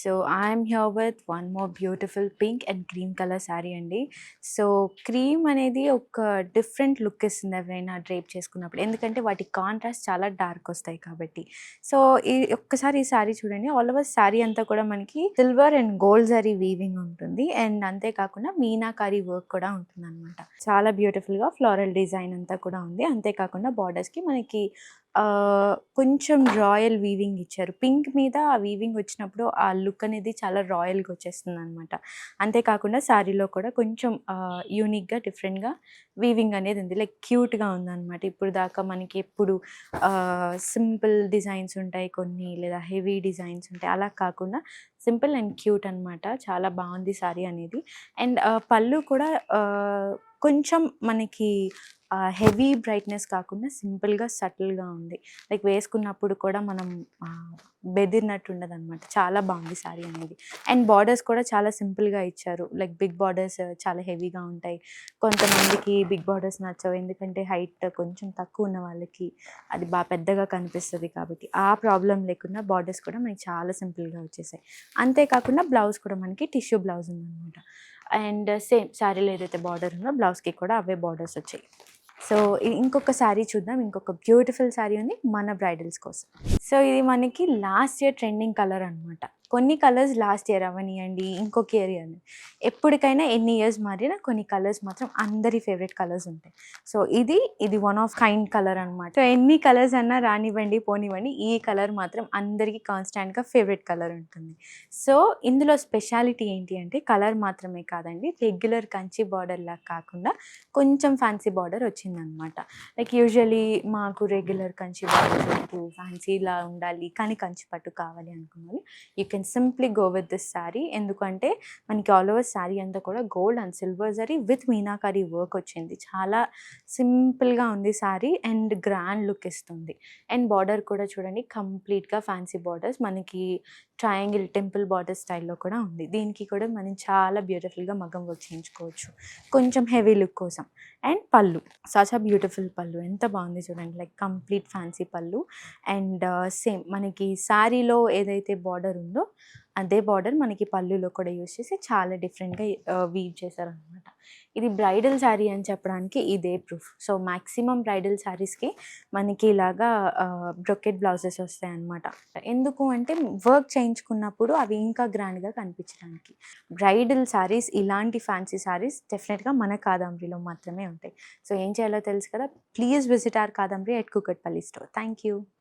So I'm here with one more beautiful pink and cream colour sari అండి. So cream అనేది ఒక different look ఇస్తుంది ఎవరైనా డ్రేప్ చేసుకున్నప్పుడు, ఎందుకంటే వాటి కాంట్రాస్ట్ చాలా డార్క్ వస్తాయి కాబట్టి. సో ఒక్కసారి ఈ శారీ చూడండి, ఆల్ ఓవర్ శారీ అంతా కూడా మనకి silver and gold zari weaving ఉంటుంది అండ్ అంతేకాకుండా మీనాకారి వర్క్ కూడా ఉంటుంది అనమాట. చాలా బ్యూటిఫుల్గా ఫ్లోరల్ డిజైన్ అంతా కూడా ఉంది. అంతేకాకుండా బార్డర్స్కి మనకి కొంచెం రాయల్ వీవింగ్ ఇచ్చారు. పింక్ మీద ఆ వీవింగ్ వచ్చినప్పుడు ఆ లుక్ అనేది చాలా రాయల్గా వచ్చేస్తుంది అనమాట. అంతేకాకుండా శారీలో కూడా కొంచెం యూనిక్గా డిఫరెంట్గా వీవింగ్ అనేది ఉంది, లైక్ క్యూట్గా ఉందన్నమాట. ఇప్పుడు దాకా మనకి ఎప్పుడు సింపుల్ డిజైన్స్ ఉంటాయి కొన్ని, లేదా హెవీ డిజైన్స్ ఉంటాయి, అలా కాకుండా సింపుల్ అండ్ క్యూట్ అనమాట. చాలా బాగుంది శారీ అనేది. అండ్ పళ్ళు కూడా కొంచెం మనకి హెవీ బ్రైట్నెస్ కాకుండా సింపుల్గా సటిల్గా ఉంది, లైక్ వేసుకున్నప్పుడు కూడా మనం బెదిరినట్టు ఉండదు అనమాట. చాలా బాగుంది శారీ అనేది. అండ్ బార్డర్స్ కూడా చాలా సింపుల్గా ఇచ్చారు, లైక్ బిగ్ బార్డర్స్ చాలా హెవీగా ఉంటాయి. కొంతమందికి బిగ్ బార్డర్స్ నచ్చవు, ఎందుకంటే హైట్ కొంచెం తక్కువ ఉన్న వాళ్ళకి అది బాగా పెద్దగా కనిపిస్తుంది కాబట్టి. ఆ ప్రాబ్లం లేకుండా బార్డర్స్ కూడా మనకి చాలా సింపుల్గా వచ్చేసాయి. అంతేకాకుండా బ్లౌజ్ కూడా మనకి టిష్యూ బ్లౌజ్ ఉందన్నమాట. అండ్ సేమ్ శారీలో ఏదైతే బార్డర్ ఉందో బ్లౌజ్కి కూడా అవే బార్డర్స్ వచ్చాయి. సో ఇంకొక శారీ చూద్దాం. ఇంకొక బ్యూటిఫుల్ శారీ ఉంది మన బ్రైడల్స్ కోసం. సో ఇది మనకి లాస్ట్ ఇయర్ ట్రెండింగ్ కలర్ అనమాట. కొన్ని కలర్స్ లాస్ట్ ఇయర్ అవనియండి, ఇంకొక ఇయర్ అని, ఎప్పటికైనా ఎన్ని ఇయర్స్ మారినా కొన్ని కలర్స్ మాత్రం అందరి ఫేవరెట్ కలర్స్ ఉంటాయి. సో ఇది వన్ ఆఫ్ కైండ్ కలర్ అనమాట. సో ఎన్ని కలర్స్ అన్నా రానివ్వండి పోనివ్వండి, ఈ కలర్ మాత్రం అందరికీ కాన్స్టాంట్గా ఫేవరెట్ కలర్ ఉంటుంది. సో ఇందులో స్పెషాలిటీ ఏంటి అంటే కలర్ మాత్రమే కాదండి, రెగ్యులర్ కంచి బార్డర్ లాగా కాకుండా కొంచెం ఫ్యాన్సీ బార్డర్ వచ్చిందనమాట. లైక్ యూజువలీ మాకు రెగ్యులర్ కంచి బార్డర్ వద్దు, ఫ్యాన్సీలా ఉండాలి కానీ కంచి పట్టు కావాలి అనుకున్నాను, you can simply go with this sari. ఎందుకంటే మనకి ఆల్ ఓవర్ శారీ అంతా కూడా gold and silver zari with meenakari work వచ్చింది. చాలా సింపుల్గా ఉంది శారీ అండ్ గ్రాండ్ లుక్ ఇస్తుంది. అండ్ బార్డర్ కూడా చూడండి, కంప్లీట్గా ఫ్యాన్సీ బార్డర్స్, మనకి ట్రయాంగిల్ టెంపుల్ బార్డర్ స్టైల్లో కూడా ఉంది. దీనికి కూడా మనం చాలా బ్యూటిఫుల్గా మగ్గం వర్క్ చేయించుకోవచ్చు కొంచెం హెవీ లుక్ కోసం. అండ్ పళ్ళు, సచ్ అ బ్యూటిఫుల్ పళ్ళు, ఎంత బాగుంది చూడండి, లైక్ కంప్లీట్ ఫ్యాన్సీ పళ్ళు. అండ్ సేమ్ మనకి శారీలో ఏదైతే బార్డర్ ఉందో అదే బార్డర్ మనకి పళ్ళులో కూడా యూజ్ చేసి చాలా డిఫరెంట్గా వీవ్ చేశారనమాట. ఇది బ్రైడల్ శారీ అని చెప్పడానికి ఇదే ప్రూఫ్. సో మ్యాక్సిమం బ్రైడల్ శారీస్కి మనకి ఇలాగా బ్రొకెట్ బ్లౌజెస్ వస్తాయి అన్నమాట. ఎందుకు అంటే వర్క్ చేయించుకున్నప్పుడు అవి ఇంకా గ్రాండ్గా కనిపించడానికి. బ్రైడల్ శారీస్, ఇలాంటి ఫ్యాన్సీ శారీస్ డెఫినెట్గా మన కాదంబరిలో మాత్రమే ఉంటాయి. సో ఏం చేయాలో తెలుసు కదా, please visit our Kadambari at Kukatpally store. Thank you.